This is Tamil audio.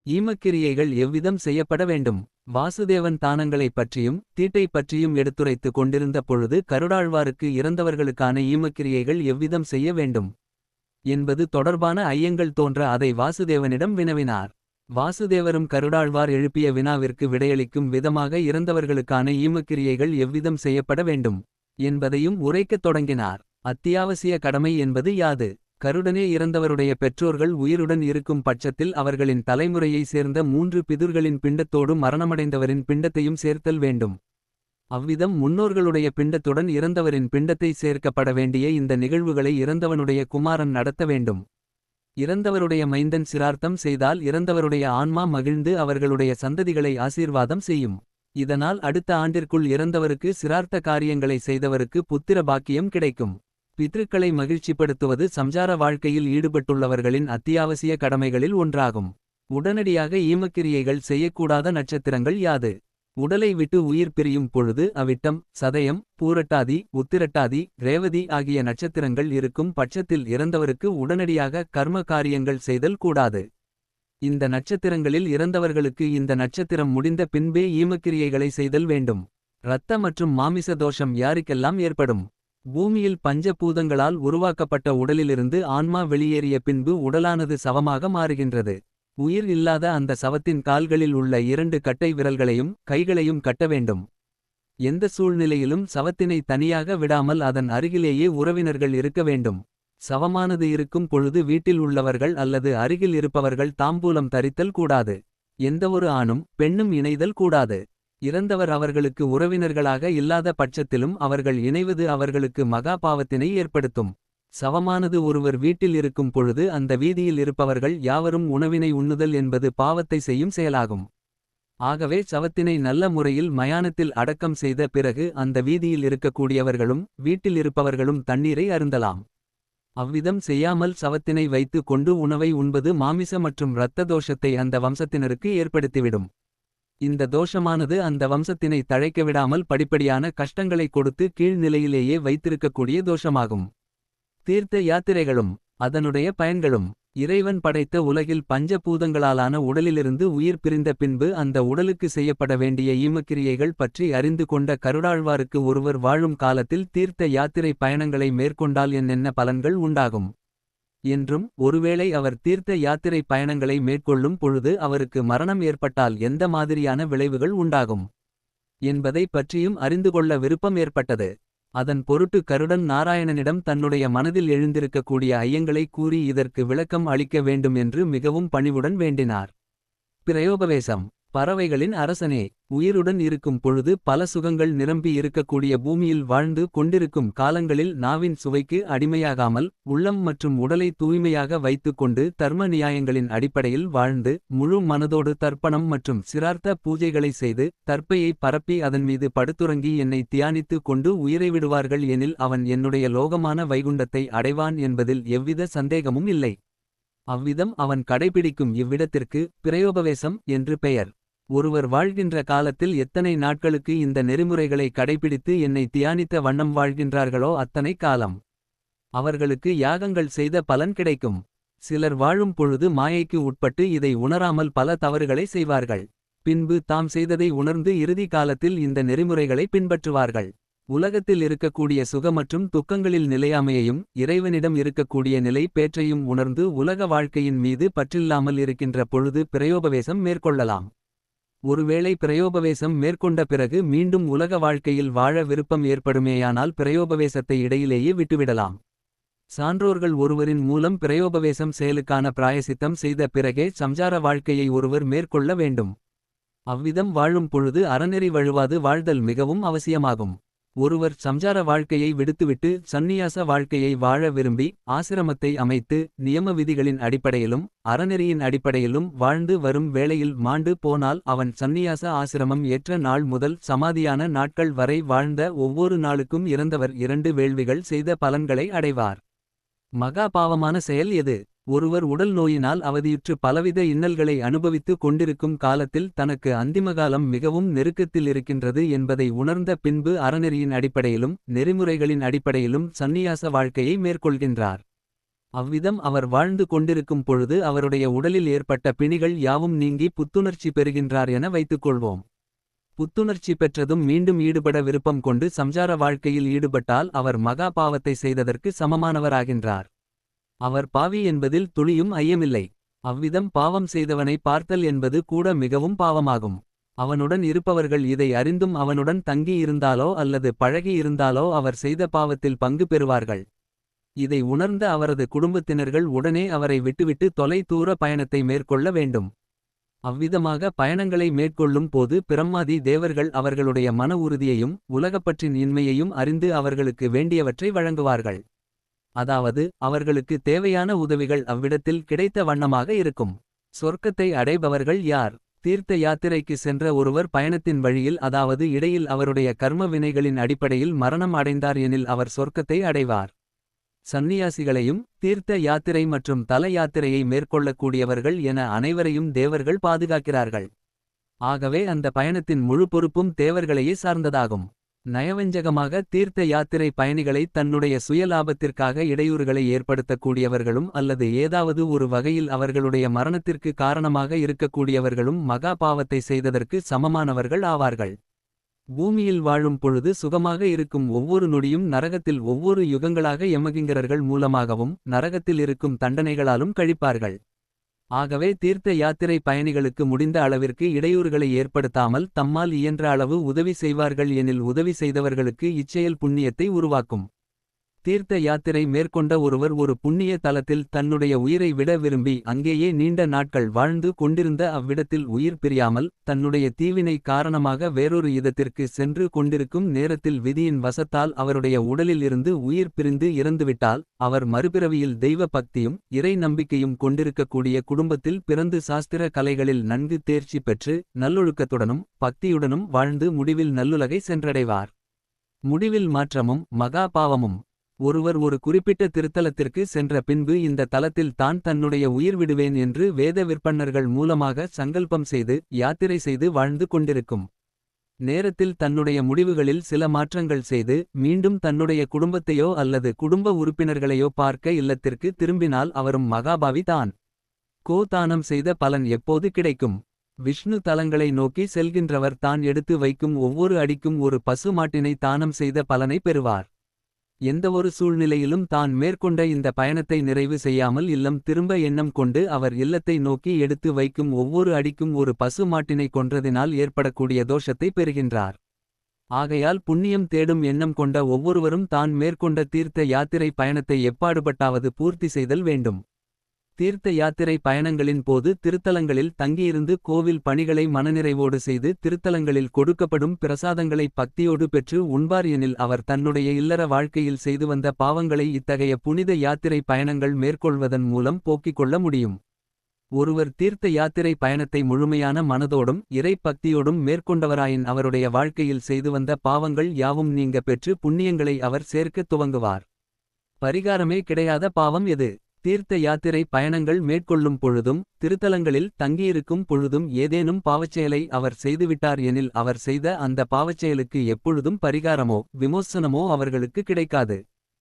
ஈமக்கிரியைகள் எவ்விதம் செய்யப்பட வேண்டும். வாசுதேவன் தானங்களைப் பற்றியும் தீட்டை பற்றியும் எடுத்துரைத்து கொண்டிருந்த பொழுது கருடாழ்வாருக்கு இறந்தவர்களுக்கான ஈமக்கிரியைகள் எவ்விதம் செய்ய வேண்டும் என்பது தொடர்பான ஐயங்கள் தோன்ற அதை வாசுதேவனிடம் வினவினார். வாசுதேவரும் கருடாழ்வார் எழுப்பிய வினாவிற்கு விடையளிக்கும் விதமாக இறந்தவர்களுக்கான ஈமக்கிரியைகள் எவ்விதம் செய்யப்பட வேண்டும் என்பதையும் உரைக்கத் தொடங்கினார். அத்தியாவசிய கடமை என்பது யாது? கருடனே இறந்தவருடைய பெற்றோர்கள் உயிருடன் இருக்கும் பட்சத்தில் அவர்களின் தலைமுறையை சேர்ந்த 3 பிதுர்களின் பிண்டத்தோடு மரணமடைந்தவரின் பிண்டத்தையும் சேர்த்தல் வேண்டும். அவ்விதம் முன்னோர்களுடைய பிண்டத்துடன் இறந்தவரின் பிண்டத்தை சேர்க்கப்பட வேண்டிய இந்த நிகழ்வுகளை இறந்தவனுடைய குமாரன் நடத்த வேண்டும். இறந்தவருடைய மைந்தன் சிரார்த்தம் செய்தால் இறந்தவருடைய ஆன்மா மகிழ்ந்து அவர்களுடைய சந்ததிகளை ஆசீர்வாதம் செய்யும். இதனால் அடுத்த ஆண்டிற்குள் இறந்தவருக்கு சிரார்த்த காரியங்களை செய்தவருக்கு புத்திர பாக்கியம் கிடைக்கும். பித்ருக்களை மகிழ்ச்சிப்படுத்துவது சம்சார வாழ்க்கையில் ஈடுபட்டுள்ளவர்களின் அத்தியாவசிய கடமைகளில் ஒன்றாகும். உடனடியாக ஈமக்கிரியைகள் செய்யக்கூடாத நட்சத்திரங்கள் யாது? உடலை விட்டு உயிர் பிரியும் பொழுது அவிட்டம், சதயம், பூரட்டாதி, உத்திரட்டாதி, ரேவதி ஆகிய நட்சத்திரங்கள் இருக்கும் பட்சத்தில் இறந்தவருக்கு உடனடியாக கர்ம காரியங்கள் செய்தல் கூடாது. இந்த நட்சத்திரங்களில் இறந்தவர்களுக்கு இந்த நட்சத்திரம் முடிந்த பின்பே ஈமக்கிரியைகளை செய்தல் வேண்டும். இரத்த மற்றும் மாமிச தோஷம் யாருக்கெல்லாம் ஏற்படும்? பூமியில் பஞ்ச பூதங்களால் உருவாக்கப்பட்ட உடலிலிருந்து ஆன்மா வெளியேறிய பின்பு உடலானது சவமாக மாறுகின்றது. உயிர் இல்லாத அந்த சவத்தின் கால்களில் உள்ள 2 கட்டை விரல்களையும் கைகளையும் கட்ட வேண்டும். எந்த சூழ்நிலையிலும் சவத்தினை தனியாக விடாமல் அதன் அருகிலேயே உறவினர்கள் இருக்க வேண்டும். சவமானது இருக்கும் பொழுது வீட்டில் உள்ளவர்கள் அல்லது அருகில் இருப்பவர்கள் தாம்பூலம் தரித்தல் கூடாது. எந்தவொரு ஆணும் பெண்ணும் இணைதல் கூடாது. இறந்தவர் அவர்களுக்கு உறவினர்களாக இல்லாத பட்சத்திலும் அவர்கள் இணைவது அவர்களுக்கு மகா பாவத்தினை ஏற்படுத்தும். சவமானது ஒருவர் வீட்டில் இருக்கும் பொழுது அந்த வீதியில் இருப்பவர்கள் யாவரும் உணவினை உண்ணுதல் என்பது பாவத்தை செய்யும் செயலாகும். ஆகவே சவத்தினை நல்ல முறையில் மயானத்தில் அடக்கம் செய்த பிறகு அந்த வீதியில் இருக்கக்கூடியவர்களும் வீட்டில் இருப்பவர்களும் தண்ணீரை அருந்தலாம். அவ்விதம் செய்யாமல் சவத்தினை வைத்து கொண்டு உணவை உண்பது மாமிச மற்றும் இரத்த தோஷத்தை அந்த வம்சத்தினருக்கு ஏற்படுத்திவிடும். இந்த தோஷமானது அந்த வம்சத்தினை தழைக்கவிடாமல் படிப்படியான கஷ்டங்களை கொடுத்து கீழ்நிலையிலேயே வைத்திருக்கக்கூடிய தோஷமாகும். தீர்த்த யாத்திரைகளும் அதனுடைய பயன்களும். இறைவன் படைத்த உலகில் பஞ்ச பூதங்களாலான உடலிலிருந்து உயிர் பிரிந்த பின்பு அந்த உடலுக்கு செய்யப்பட வேண்டிய ஈமக்கிரியைகள் பற்றி அறிந்து கொண்ட கருடாழ்வாருக்கு ஒருவர் வாழும் காலத்தில் தீர்த்த யாத்திரை பயணங்களை மேற்கொண்டால் என்னென்ன பலன்கள் உண்டாகும் என்றும், ஒருவேளை அவர் தீர்த்த யாத்திரை பயணங்களை மேற்கொள்ளும் பொழுது அவருக்கு மரணம் ஏற்பட்டால் எந்த மாதிரியான விளைவுகள் உண்டாகும் என்பதை பற்றியும் அறிந்து கொள்ள விருப்பம் ஏற்பட்டது. அதன் பொருட்டு கருடன் நாராயணனிடம் தன்னுடைய மனதில் எழுந்திருக்கக்கூடிய ஐயங்களை கூறி இதற்கு விளக்கம் அளிக்க வேண்டும் என்று மிகவும் பணிவுடன் வேண்டினார். பிரயோபவேசம். பறவைகளின் அரசனே, உயிருடன் இருக்கும் பொழுது பல சுகங்கள் நிரம்பி இருக்கக்கூடிய பூமியில் வாழ்ந்து கொண்டிருக்கும் காலங்களில் நாவின் சுவைக்கு அடிமையாகாமல் உள்ளம் மற்றும் உடலை தூய்மையாக வைத்துக்கொண்டு தர்ம நியாயங்களின் அடிப்படையில் வாழ்ந்து முழு மனதோடு தர்ப்பணம் மற்றும் சிரார்த்த பூஜைகளை செய்து தர்ப்பையை பரப்பி அதன் மீது படுத்துறங்கி என்னை தியானித்து கொண்டு உயிரை விடுவார்கள் எனில் அவன் என்னுடைய லோகமான வைகுண்டத்தை அடைவான் என்பதில் எவ்வித சந்தேகமும் இல்லை. அவ்விதம் அவன் கடைபிடிக்கும் இவ்விடத்திற்கு பிரயோபவேசம் என்று பெயர். ஒருவர் வாழ்கின்ற காலத்தில் எத்தனை நாட்களுக்கு இந்த நெறிமுறைகளை கடைபிடித்து என்னை தியானித்த வண்ணம் வாழ்கின்றார்களோ அத்தனை காலம் அவர்களுக்கு யாகங்கள் செய்த பலன் கிடைக்கும். சிலர் வாழும் பொழுது மாயைக்கு உட்பட்டு இதை உணராமல் பல தவறுகளை செய்வார்கள். பின்பு தாம் செய்ததை உணர்ந்து இறுதி காலத்தில் இந்த நெறிமுறைகளை பின்பற்றுவார்கள். உலகத்தில் இருக்கக்கூடிய சுக மற்றும் துக்கங்களில் நிலையாமையையும் இறைவனிடம் இருக்கக்கூடிய நிலை பேற்றையும் உணர்ந்து உலக வாழ்க்கையின் மீது பற்றில்லாமல் இருக்கின்ற பொழுது பிரயோபவேசம் மேற்கொள்ளலாம். ஒருவேளை பிரயோபவேசம் மேற்கொண்ட பிறகு மீண்டும் உலக வாழ்க்கையில் வாழ விருப்பம் ஏற்படுமேயானால் பிரயோபவேசத்தை இடையிலேயே விட்டுவிடலாம். சான்றோர்கள் ஒருவரின் மூலம் பிரயோபவேசம் செயலுக்கான பிராயசித்தம் செய்த பிறகே சம்சார வாழ்க்கையை ஒருவர் மேற்கொள்ள வேண்டும். அவ்விதம் வாழும் பொழுது அறநெறி வழுவாது வாழ்தல் மிகவும் அவசியமாகும். ஒருவர் சம்சார வாழ்க்கையை விடுத்துவிட்டு சந்நியாச வாழ்க்கையை வாழ விரும்பி ஆசிரமத்தை அமைத்து நியம விதிகளின் அடிப்படையிலும் அறநெறியின் அடிப்படையிலும் வாழ்ந்து வரும் வேளையில் மாண்டு போனால் அவன் சந்நியாச ஆசிரமம் ஏற்ற நாள் முதல் சமாதியான நாட்கள் வரை வாழ்ந்த ஒவ்வொரு நாளுக்கும் இறந்தவர் 2 வேள்விகள் செய்த பலன்களை அடைவார். மகா பாவமான செயல் எது? ஒருவர் உடல் நோயினால் அவதியுற்று பலவித இன்னல்களை அனுபவித்து கொண்டிருக்கும் காலத்தில் தனக்கு அந்திமகாலம் மிகவும் நெருக்கத்தில் இருக்கின்றது என்பதை உணர்ந்த பின்பு அறநெறியின் அடிப்படையிலும் நெறிமுறைகளின் அடிப்படையிலும் சந்நியாச வாழ்க்கையை மேற்கொள்கின்றார். அவ்விதம் அவர் வாழ்ந்து கொண்டிருக்கும் பொழுது அவருடைய உடலில் ஏற்பட்ட பிணிகள் யாவும் நீங்கி புத்துணர்ச்சி பெறுகின்றார் என வைத்துக்கொள்வோம். புத்துணர்ச்சி பெற்றதும் மீண்டும் ஈடுபட விருப்பம் கொண்டு சம்சார வாழ்க்கையில் ஈடுபட்டால் அவர் மகா பாவத்தை செய்ததற்கு சமமானவராகின்றார். அவர் பாவி என்பதில் துளியும் ஐயமில்லை. அவ்விதம் பாவம் செய்தவனை பார்த்தல் என்பது கூட மிகவும் பாவமாகும். அவனுடன் இருப்பவர்கள் இதை அறிந்தும் அவனுடன் தங்கி இருந்தாலோ அல்லது பழகி இருந்தாலோ அவர் செய்த பாவத்தில் பங்கு பெறுவார்கள். இதை உணர்ந்த அவரது குடும்பத்தினர்கள் உடனே அவரை விட்டுவிட்டு தொலை தூர பயணத்தை மேற்கொள்ள வேண்டும். அவ்விதமாக பயணங்களை மேற்கொள்ளும் போது பிரம்மாதி தேவர்கள் அவர்களுடைய மன உறுதியையும் உலகப்பற்றின் இன்மையையும் அறிந்து அவர்களுக்கு வேண்டியவற்றை வழங்குவார்கள். அதாவது அவர்களுக்கு தேவையான உதவிகள் அவ்விடத்தில் கிடைத்த வண்ணமாக இருக்கும். சொர்க்கத்தை அடைபவர்கள் யார்? தீர்த்த யாத்திரைக்கு சென்ற ஒருவர் பயணத்தின் வழியில் அதாவது இடையில் அவருடைய கர்ம வினைகளின் அடிப்படையில் மரணம் அடைந்தார் எனில் அவர் சொர்க்கத்தை அடைவார். சந்நியாசிகளையும் தீர்த்த யாத்திரை மற்றும் தல யாத்திரையை மேற்கொள்ளக்கூடியவர்கள் என அனைவரையும் தேவர்கள் பாதுகாக்கிறார்கள். ஆகவே அந்த பயணத்தின் முழு பொறுப்பும் தேவர்களையே சார்ந்ததாகும். நயவஞ்சகமாக தீர்த்த யாத்திரை பயணிகளை தன்னுடைய சுய லாபத்திற்காக இடையூறுகளை ஏற்படுத்தக்கூடியவர்களும் அல்லது ஏதாவது ஒரு வகையில் அவர்களுடைய மரணத்திற்கு காரணமாக இருக்கக்கூடியவர்களும் மகா பாவத்தை செய்ததற்கு சமமானவர்கள் ஆவார்கள். பூமியில் வாழும் பொழுது சுகமாக இருக்கும் ஒவ்வொரு நொடியும் நரகத்தில் ஒவ்வொரு யுகங்களாக யமகிங்கரர்கள் மூலமாகவும் நரகத்தில் இருக்கும் தண்டனைகளாலும் கழிப்பார்கள். ஆகவே தீர்த்த யாத்திரை பயணிகளுக்கு முடிந்த அளவிற்கு இடையூறுகளை ஏற்படுத்தாமல் தம்மால் இயன்ற அளவு உதவி செய்வார்கள் எனில் உதவி செய்தவர்களுக்கு இச்செயல் புண்ணியத்தை உருவாக்கும். தீர்த்த யாத்திரை மேற்கொண்ட ஒருவர் ஒரு புண்ணிய தலத்தில் தன்னுடைய உயிரை விட விரும்பி அங்கேயே நீண்ட நாட்கள் வாழ்ந்து கொண்டிருந்த அவ்விடத்தில் உயிர் பிரியாமல் தன்னுடைய தீவினை காரணமாக வேறொரு இதத்திற்கு சென்று கொண்டிருக்கும் நேரத்தில் விதியின் வசத்தால் அவருடைய உடலில் இருந்து உயிர் பிரிந்து இறந்துவிட்டால் அவர் மறுபிறவியில் தெய்வ பக்தியும் இறை நம்பிக்கையும் கொண்டிருக்கக்கூடிய குடும்பத்தில் பிறந்து சாஸ்திர கலைகளில் நன்கு தேர்ச்சி பெற்று நல்லொழுக்கத்துடனும் பக்தியுடனும் வாழ்ந்து முடிவில் நல்லுலகை சென்றடைவார். முடிவில் மாற்றமும் மகா பாவமும். ஒருவர் ஒரு குறிப்பிட்ட திருத்தலத்திற்கு சென்ற பின்பு இந்த தலத்தில் தான் தன்னுடைய உயிர் விடுவேன் என்று வேத விற்பன்னர்கள் மூலமாக சங்கல்பம் செய்து யாத்திரை செய்து வாழ்ந்து கொண்டிருக்கும் நேரத்தில் தன்னுடைய முடிவுகளில் சில மாற்றங்கள் செய்து மீண்டும் தன்னுடைய குடும்பத்தையோ அல்லது குடும்ப உறுப்பினர்களையோ பார்க்க இல்லத்திற்கு திரும்பினால் அவரும் மகாபாவி தான். தானம் செய்த பலன் எப்போது கிடைக்கும்? விஷ்ணு தலங்களை நோக்கி செல்கின்றவர் தான் எடுத்து வைக்கும் ஒவ்வொரு அடிக்கும் ஒரு பசு மாட்டினை தானம் செய்த பலனை பெறுவார். எந்தவொரு சூழ்நிலையிலும் தான் மேற்கொண்ட இந்த பயணத்தை நிறைவு செய்யாமல் இல்லம் திரும்ப எண்ணம் கொண்டு அவர் இல்லத்தை நோக்கி எடுத்து வைக்கும் ஒவ்வொரு அடிக்கும் ஒரு பசு மாட்டினை கொன்றதினால் ஏற்படக்கூடிய தோஷத்தை பெறுகின்றார். ஆகையால் புண்ணியம் தேடும் எண்ணம் கொண்ட ஒவ்வொருவரும் தான் மேற்கொண்ட தீர்த்த யாத்திரை பயணத்தை எப்பாடுபட்டாவது பூர்த்தி செய்தல் வேண்டும். தீர்த்த யாத்திரை பயணங்களின் போது திருத்தலங்களில் தங்கியிருந்து கோவில் பணிகளை மனநிறைவோடு செய்து திருத்தலங்களில் கொடுக்கப்படும் பிரசாதங்களை பக்தியோடு பெற்று உண்பார் எனில் அவர் தன்னுடைய இல்லற வாழ்க்கையில் செய்து வந்த பாவங்களை இத்தகைய புனித யாத்திரை பயணங்கள் மேற்கொள்வதன் மூலம் போக்கிக் கொள்ள முடியும். ஒருவர் தீர்த்த யாத்திரை பயணத்தை முழுமையான மனதோடும் இறை பக்தியோடும் மேற்கொண்டவராயின் அவருடைய வாழ்க்கையில் செய்து வந்த பாவங்கள் யாவும் நீங்க பெற்று புண்ணியங்களை அவர் சேர்க்கத் துவங்குவார். பரிகாரமே கிடையாத பாவம் எது? தீர்த்த யாத்திரை பயணங்கள் மேற்கொள்ளும் பொழுதும் திருத்தலங்களில் தங்கியிருக்கும் பொழுதும் ஏதேனும் பாவச்செயலை அவர் செய்துவிட்டார் எனில் அவர் செய்த அந்த பாவச்செயலுக்கு எப்பொழுதும் பரிகாரமோ விமோசனமோ அவர்களுக்கு கிடைக்காது.